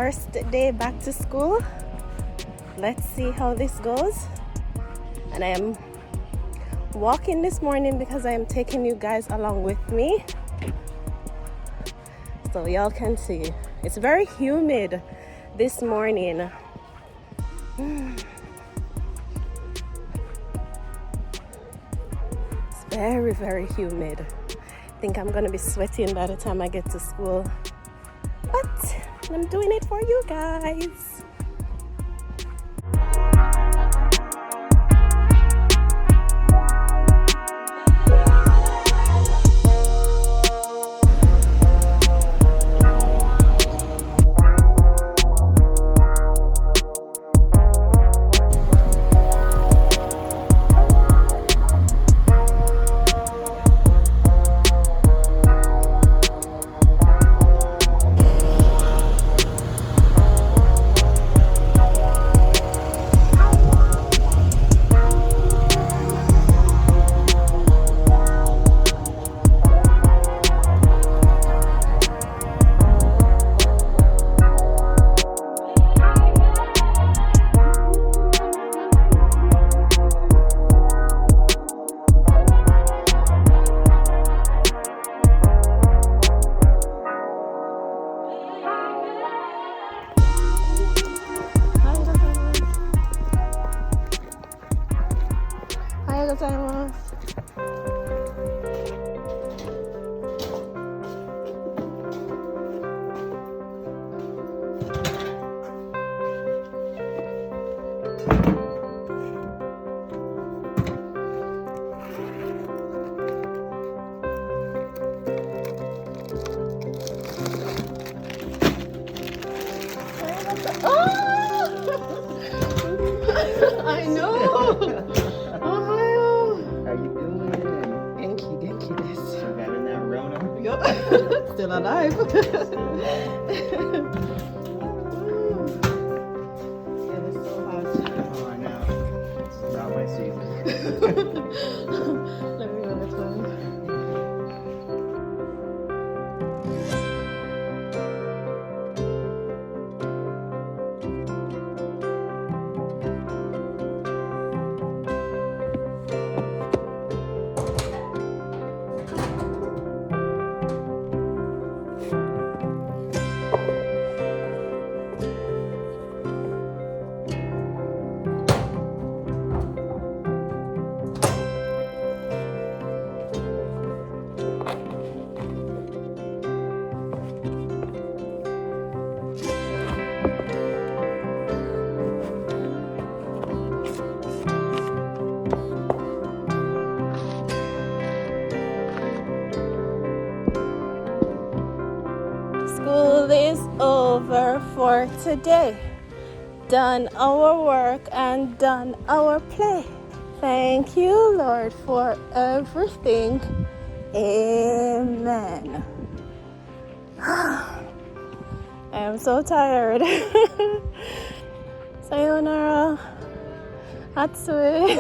First day back to school. Let's see how this goes. And I am walking this morning because I am taking you guys along with me. So y'all can see. It's very humid this morning. It's very, very humid. I think I'm gonna be sweating by the time I get to school. But I'm doing it for you guys. I know. Ohio. How you doing? Genki this. Having that Rona? Yup. Still alive. Yeah, it's so hot. Oh, I know. It's not my season. Let me run this one. School is over for today. Done our work and done our play. Thank you, Lord, for everything. Amen. I am so tired. Sayonara. Hatsue.